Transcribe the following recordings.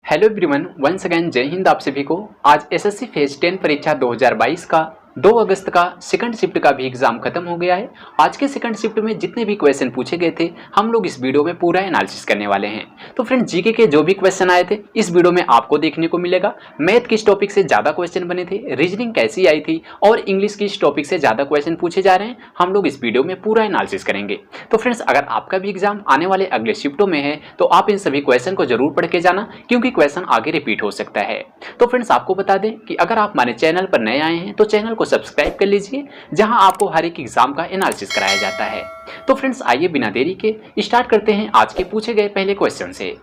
Hello everyone, once again जय हिंद आप सभी को। आज एसएससी फेज 10 परीक्षा 2022 का 2 अगस्त का सेकंड शिफ्ट का भी एग्जाम खत्म हो गया है। आज के सेकंड शिफ्ट में जितने भी क्वेश्चन पूछे गए थे हम लोग इस वीडियो में पूरा एनालिसिस करने वाले हैं। तो फ्रेंड्स, जीके के जो भी क्वेश्चन आए थे इस वीडियो में आपको देखने को मिलेगा। मैथ किस टॉपिक से ज़्यादा क्वेश्चन बने थे, रीजनिंग कैसी आई थी और इंग्लिश किस टॉपिक से ज़्यादा क्वेश्चन पूछे जा रहे हैं, हम लोग इस वीडियो में पूरा एनालिसिस करेंगे। तो फ्रेंड्स, अगर आपका भी एग्जाम आने वाले अगले शिफ्टों में है तो आप इन सभी क्वेश्चन को जरूर पढ़ के जाना, क्योंकि क्वेश्चन आगे रिपीट हो सकता है। तो फ्रेंड्स, आपको बता दें कि अगर आप हमारे चैनल पर नए आए हैं तो चैनल को सब्सक्राइब कर लीजिए, जहां आपको हर एक एग्जाम का एनालिसिस कराया जाता है। तो फ्रेंड्स, आइए बिना देरी के स्टार्ट करते हैं आज के पूछे गए पहले क्वेश्चन से।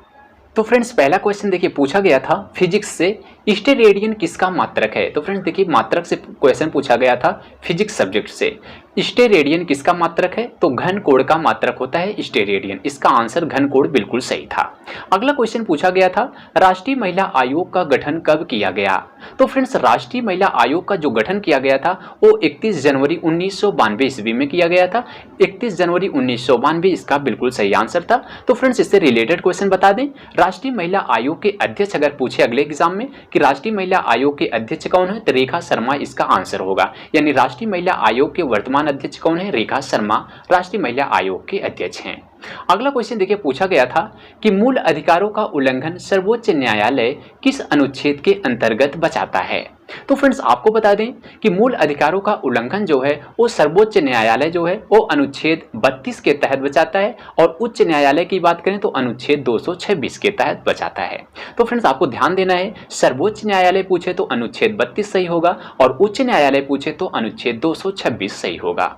तो फ्रेंड्स, पहला क्वेश्चन देखिए पूछा गया था फिजिक्स से, स्टेरेडियन किसका मात्रक है। तो फ्रेंड्स देखिए, मात्रक से क्वेश्चन पूछा गया था फिजिक्स सब्जेक्ट से। स्टेरेडियन किसका मात्रक है, तो घन कोण का मात्रक होता है स्टेरेडियन। इसका आंसर घन कोण बिल्कुल सही था। अगला क्वेश्चन पूछा गया था राष्ट्रीय महिला आयोग का गठन कब किया गया। तो फ्रेंड्स, राष्ट्रीय महिला आयोग का जो गठन किया गया था वो 31 जनवरी 1992 ईस्वी में किया गया था। 31 जनवरी 1992 इसका बिल्कुल सही आंसर था। तो फ्रेंड्स, इससे रिलेटेड क्वेश्चन बता दें, राष्ट्रीय महिला आयोग के अध्यक्ष अगर पूछे अगले एग्जाम में कि राष्ट्रीय महिला आयोग के अध्यक्ष कौन है, तो रेखा शर्मा इसका आंसर होगा। यानी राष्ट्रीय महिला आयोग के वर्तमान अध्यक्ष कौन है, रेखा शर्मा राष्ट्रीय महिला आयोग के अध्यक्ष हैं। अगला क्वेश्चन देखिए पूछा गया था कि मूल अधिकारों का उल्लंघन सर्वोच्च न्यायालय किस अनुच्छेद के अंतर्गत बचाता है। तो फ्रेंड्स, आपको बता दें कि मूल अधिकारों का उल्लंघन जो है वो सर्वोच्च न्यायालय जो है वो अनुच्छेद 32 के तहत बचाता है, और उच्च न्यायालय की बात करें तो अनुच्छेद 226 के तहत बचाता है। तो फ्रेंड्स, आपको ध्यान देना है, सर्वोच्च न्यायालय पूछे तो अनुच्छेद 32 सही होगा और उच्च न्यायालय पूछे तो अनुच्छेद 226 सही होगा।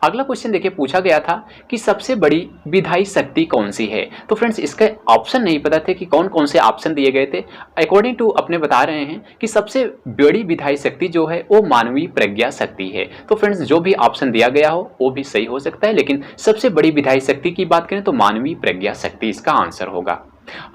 अगला क्वेश्चन देखिए पूछा गया था कि सबसे बड़ी विधायी शक्ति कौन सी है। तो फ्रेंड्स, इसके ऑप्शन नहीं पता थे कि कौन कौन से ऑप्शन दिए गए थे। अकॉर्डिंग टू अपने बता रहे हैं कि सबसे बड़ी विधायी शक्ति जो है वो मानवीय प्रज्ञा शक्ति है। तो फ्रेंड्स, जो भी ऑप्शन दिया गया हो वो भी सही हो सकता है, लेकिन सबसे बड़ी विधायी शक्ति की बात करें तो मानवीय प्रज्ञा शक्ति इसका आंसर होगा।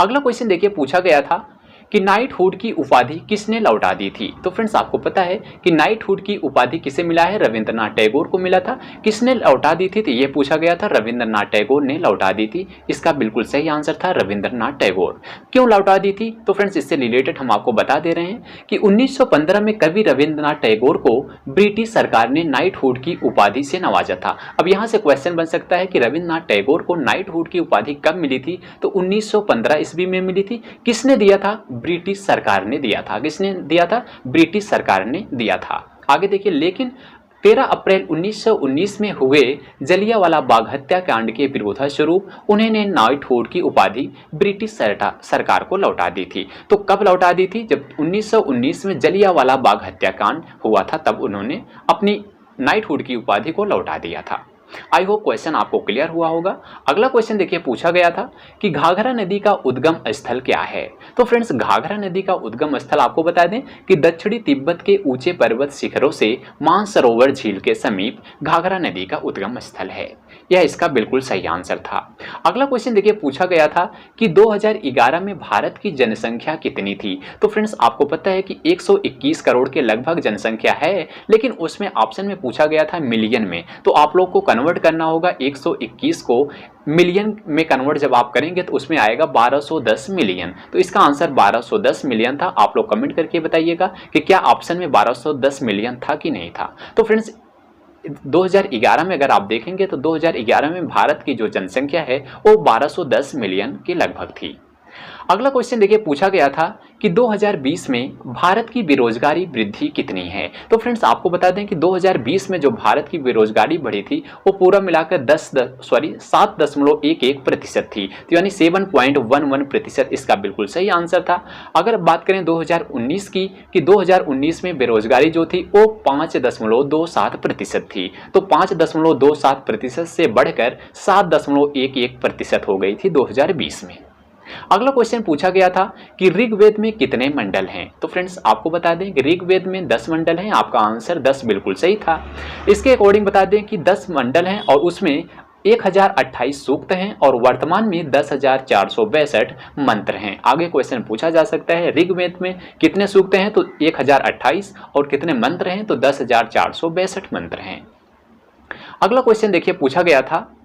अगला क्वेश्चन देखिए पूछा गया था कि नाइटहुड की उपाधि किसने लौटा दी थी। तो फ्रेंड्स, आपको पता है कि नाइटहुड की उपाधि किसे मिला है, रविंद्रनाथ टैगोर को मिला था। किसने लौटा दी थी, तो ये पूछा गया था, रविंद्रनाथ टैगोर ने लौटा दी थी। इसका बिल्कुल सही आंसर था रविंद्रनाथ टैगोर। क्यों लौटा दी थी, तो फ्रेंड्स इससे रिलेटेड हम आपको बता दे रहे हैं कि 1915 में कवि रविंद्रनाथ टैगोर को ब्रिटिश सरकार ने नाइटहुड की उपाधि से नवाजा था। अब यहाँ से क्वेश्चन बन सकता है कि रविंद्रनाथ टैगोर को नाइटहुड की उपाधि कब मिली थी, तो 1915 ईस्वी में मिली थी। किसने दिया था, ब्रिटिश सरकार ने दिया था। किसने दिया था, ब्रिटिश सरकार ने दिया था। आगे देखिए, लेकिन 13 अप्रैल 1919 में हुए जलियांवाला बाग हत्याकांड के विरोधास्वरूप उन्होंने नाइटहुड की उपाधि ब्रिटिश सरकार को लौटा दी थी। तो कब लौटा दी थी, जब 1919 में जलियांवाला बाग हत्याकांड हुआ था, तब उन्होंने अपनी नाइटहुड की उपाधि को लौटा दिया था। आई होप क्वेश्चन आपको क्लियर हुआ होगा। अगला क्वेश्चन देखिए पूछा गया था कि घाघरा नदी का उद्गम स्थल क्या है। तो फ्रेंड्स, घाघरा नदी का उद्गम स्थल आपको बता दें कि दक्षिणी तिब्बत के ऊंचे पर्वत शिखरों से मानसरोवर झील के समीप घाघरा नदी का उद्गम स्थल है। यह इसका बिल्कुल सही आंसर था। अगला क्वेश्चन देखिए पूछा गया था कि 2011 में भारत की जनसंख्या कितनी थी। तो फ्रेंड्स, आपको पता है कि 121 करोड़ के लगभग जनसंख्या है, लेकिन उसमें ऑप्शन में पूछा गया था मिलियन में। तो आप लोग को कन्वर्ट करना होगा 121 को मिलियन में कन्वर्ट जब आप करेंगे तो उसमें आएगा 1210 मिलियन। तो इसका आंसर 1210 मिलियन था। आप लोग कमेंट करके बताइएगा कि क्या ऑप्शन में 1210 मिलियन था कि नहीं था। तो फ्रेंड्स, 2011 में अगर आप देखेंगे तो 2011 में भारत की जो जनसंख्या है वो 1210 मिलियन के लगभग थी। अगला क्वेश्चन देखिए पूछा गया था कि 2020 में भारत की बेरोजगारी वृद्धि कितनी है। तो फ्रेंड्स, आपको बता दें कि 2020 में जो भारत की बेरोजगारी बढ़ी थी वो पूरा मिलाकर 7.11% थी। तो यानी 7.11% इसका बिल्कुल सही आंसर था। अगर बात करें 2019 की, कि 2019 में बेरोजगारी जो थी वो 5.27% थी। तो 5.27% से बढ़कर 7.11% हो गई थी 2020 में। अगला क्वेश्चन पूछा गया था कि ऋग्वेद में कितने मंडल हैं। तो फ्रेंड्स, आपको बता दें कि ऋग्वेद में 10 मंडल हैं। आपका आंसर 10 बिल्कुल सही था। इसके अकॉर्डिंग बता दें कि 10 मंडल हैं और उसमें 1028 सूक्त हैं और वर्तमान में 10,462 मंत्र हैं। आगे क्वेश्चन पूछा जा सकता है ऋग्वेद में कितने सूक्त हैं, तो 1028 और कितने मंत्र हैं, तो 10,462 मंत्र हैं। अगला क्वेश्चन देखिए पूछा गया था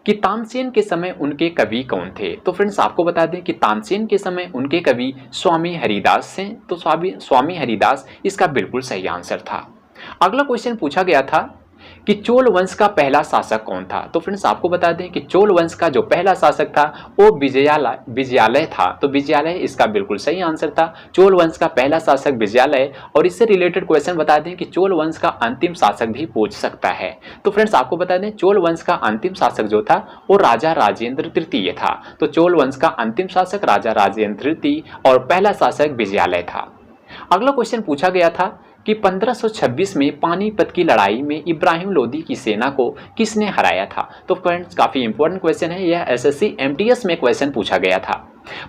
कि तानसेन के समय उनके कवि कौन थे? तो फ्रेंड्स आपको बता दें कि तानसेन के समय उनके कवि स्वामी हरिदास हैं। तो स्वामी हरिदास इसका बिल्कुल सही आंसर था। अगला क्वेश्चन पूछा गया था कि चोल वंश का पहला शासक कौन था? तो फ्रेंड्स आपको बता दें कि चोल वंश का जो पहला शासक था वो विजयालय था। तो विजयालय इसका बिल्कुल सही आंसर था। चोल वंश का पहला शासक विजयालय। और इससे रिलेटेड क्वेश्चन बता दें कि चोल वंश का अंतिम शासक भी पूछ सकता है। तो फ्रेंड्स आपको बता दें चोल वंश का अंतिम शासक जो था वो राजा राजेंद्र तृतीय था। तो चोल वंश का अंतिम शासक राजा राजेंद्र तृतीय और पहला शासक विजयालय था। अगला क्वेश्चन पूछा गया था कि 1526 में पानीपत की लड़ाई में इब्राहिम लोदी की सेना को किसने हराया था? तो फ्रेंड्स काफी इंपॉर्टेंट क्वेश्चन है, यह एसएससी एमटीएस में क्वेश्चन पूछा गया था।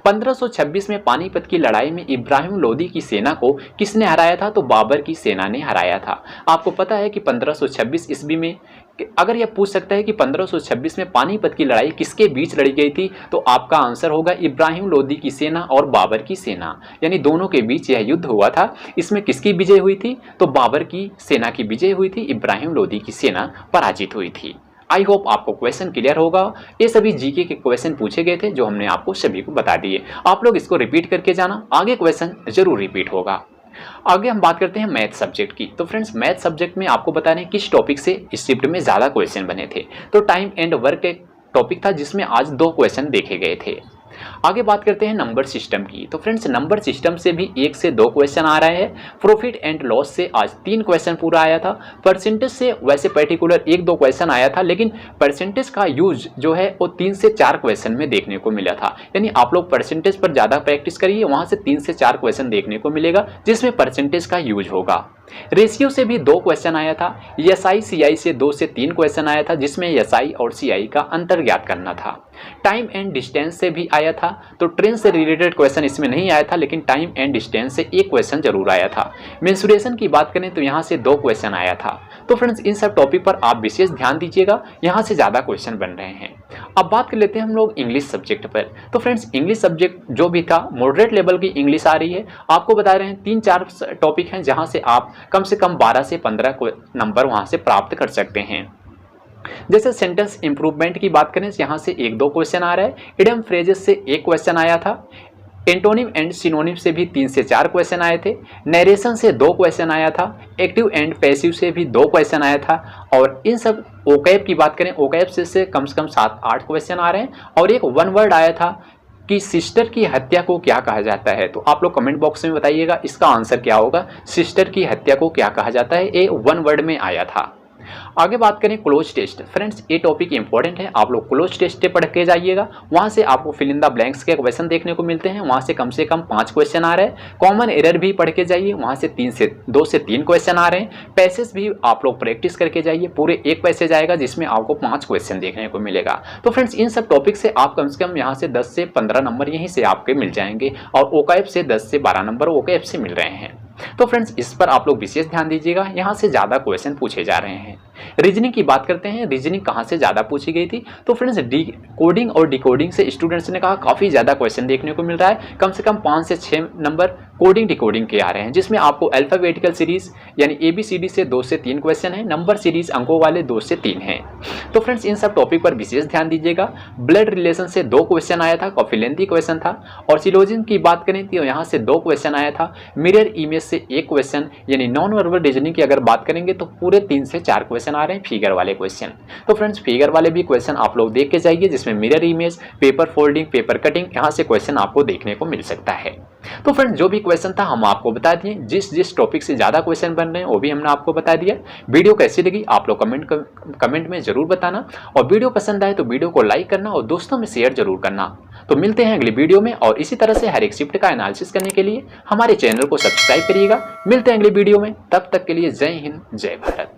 1526 में पानीपत की लड़ाई में इब्राहिम लोदी की सेना को किसने हराया था? तो बाबर की सेना ने हराया था। आपको पता है कि 1526 ईस्वी में अगर यह पूछ सकता है कि 1526 में पानीपत की लड़ाई किसके बीच लड़ी गई थी, तो आपका आंसर होगा इब्राहिम लोदी की सेना और बाबर की सेना, यानी दोनों के बीच यह युद्ध हुआ था। इसमें किसकी विजय हुई थी? तो बाबर की सेना की विजय हुई थी, इब्राहिम लोदी की सेना पराजित हुई थी। आई होप आपको क्वेश्चन क्लियर होगा। ये सभी जीके के क्वेश्चन पूछे गए थे जो हमने आपको सभी को बता दिए। आप लोग इसको रिपीट करके जाना, आगे क्वेश्चन जरूर रिपीट होगा। आगे हम बात करते हैं मैथ सब्जेक्ट की। तो फ्रेंड्स मैथ सब्जेक्ट में आपको बता रहे हैं किस टॉपिक से इस शिफ्ट में ज़्यादा क्वेश्चन बने थे। तो टाइम एंड वर्क एक टॉपिक था जिसमें आज 2 क्वेश्चन देखे गए थे। आगे बात करते हैं नंबर सिस्टम की। तो फ्रेंड्स नंबर सिस्टम से भी 1 से 2 क्वेश्चन आ रहे हैं। प्रॉफिट एंड लॉस से आज 3 क्वेश्चन पूरा आया था। परसेंटेज से वैसे पर्टिकुलर 1-2 क्वेश्चन आया था, लेकिन परसेंटेज का यूज जो है वो 3 से 4 क्वेश्चन में देखने को मिला था। यानी आप लोग परसेंटेज पर ज़्यादा प्रैक्टिस करिए, वहाँ से 3 से 4 क्वेश्चन देखने को मिलेगा जिसमें परसेंटेज का यूज होगा। रेशियो से भी 2 क्वेश्चन आया था। एसआई सीआई से 2 से 3 क्वेश्चन आया था जिसमें एसआई और सीआई का अंतर ज्ञात करना था। टाइम एंड डिस्टेंस से भी आया था। तो ट्रेन से रिलेटेड क्वेश्चन इसमें नहीं आया था, लेकिन टाइम एंड डिस्टेंस से 1 क्वेश्चन जरूर आया था। मेंसुरेशन की बात करें तो यहाँ से 2 क्वेश्चन आया था। तो फ्रेंड्स इन सब टॉपिक पर आप विशेष ध्यान दीजिएगा, यहाँ से ज़्यादा क्वेश्चन बन रहे हैं। अब बात कर लेते हैं हम लोग इंग्लिश सब्जेक्ट पर। तो फ्रेंड्स इंग्लिश सब्जेक्ट जो भी था मॉडरेट लेवल की इंग्लिश आ रही है। आपको बता रहे हैं 3-4 टॉपिक हैं जहाँ से आप कम से कम 12 से 15 नंबर वहाँ से प्राप्त कर सकते हैं। जैसे सेंटेंस इंप्रूवमेंट की बात करें, यहाँ से 1-2 क्वेश्चन आ रहा है। इडियम फ्रेजेस से 1 क्वेश्चन आया था। एंटोनिम एंड सिनोनिम से भी 3 से 4 क्वेश्चन आए थे। नरेशन से 2 क्वेश्चन आया था। एक्टिव एंड पैसिव से भी 2 क्वेश्चन आया था। और इन सब ओकैब की बात करें, ओकैब से कम 7-8 क्वेश्चन आ रहे हैं। और एक 1 वर्ड आया था कि सिस्टर की हत्या को क्या कहा जाता है। तो आप लोग कमेंट बॉक्स में बताइएगा इसका आंसर क्या होगा। सिस्टर की हत्या को क्या कहा जाता है, ये 1 वर्ड में आया था। आगे बात करें क्लोज टेस्ट। फ्रेंड्स ये टॉपिक इंपॉर्टेंट है, आप लोग क्लोज टेस्ट पढ़ के जाइएगा। वहां से आपको फिल इन द ब्लैंक्स के क्वेश्चन देखने को मिलते हैं। वहां से कम 5 क्वेश्चन आ रहे हैं। कॉमन एरर भी पढ़ के जाइए, वहां से 2 से 3 क्वेश्चन आ रहे हैं। पैसेज भी आप लोग प्रैक्टिस करके जाइए। पूरे 1 पैसेज आएगा जिसमें आपको 5 क्वेश्चन देखने को मिलेगा। तो फ्रेंड्स इन सब टॉपिक से आप कम यहाँ से 10 से 15 नंबर यहीं से आपके मिल जाएंगे। और ओकैब से 10 से 12 नंबर ओकैब से मिल रहे हैं। तो फ्रेंड्स इस पर आप लोग विशेष ध्यान दीजिएगा, यहाँ से ज़्यादा क्वेश्चन पूछे जा रहे हैं। रीजनिंग की बात करते हैं, रीजनिंग कहाँ से ज़्यादा पूछी गई थी। तो फ्रेंड्स कोडिंग और डिकोडिंग से स्टूडेंट्स ने कहा काफ़ी ज़्यादा क्वेश्चन देखने को मिल रहा है। कम से कम 5 से 6 नंबर कोडिंग डिकोडिंग के आ रहे हैं, जिसमें आपको अल्फ़ाबेटिकल सीरीज यानी ABCD से 2 से 3 क्वेश्चन है। नंबर सीरीज अंकों वाले 2 से 3 हैं। तो फ्रेंड्स इन सब टॉपिक पर विशेष ध्यान दीजिएगा। ब्लड रिलेशन से 2 क्वेश्चन आया था, काफ़ी लेंथी क्वेश्चन था। और सिलोजिज्म की बात करें तो यहाँ से 2 क्वेश्चन आया था। मिरर इमेज से 1 क्वेश्चन, यानी नॉन वर्बल रीजनिंग की अगर बात करेंगे तो पूरे 3 से 4 क्वेश्चन आ रहे हैं फिगर वाले क्वेश्चन। तो फ्रेंड्स फिगर वाले भी क्वेश्चन आप लोग देख के जाइए, जिसमें mirror image, paper folding, paper cutting, यहाँ से क्वेश्चन आपको देखने को मिल सकता है। तो फ्रेंड्स जो भी क्वेश्चन था हम आपको बता दिए। जिस टॉपिक से ज़्यादा क्वेश्चन बन रहे हैं वो भी हमने आपको बता दिया। वीडियो कैसी लगी आप लोग कमेंट में जरूर बताना। और वीडियो पसंद आए तो वीडियो को लाइक करना और दोस्तों में शेयर जरूर करना। तो मिलते हैं अगली वीडियो में, और इसी तरह से हर एक शिफ्ट का एनालिसिस करने के लिए हमारे चैनल को सब्सक्राइब करिएगा। मिलते हैं अगली वीडियो में, तब तक के लिए जय हिंद, जय भारत।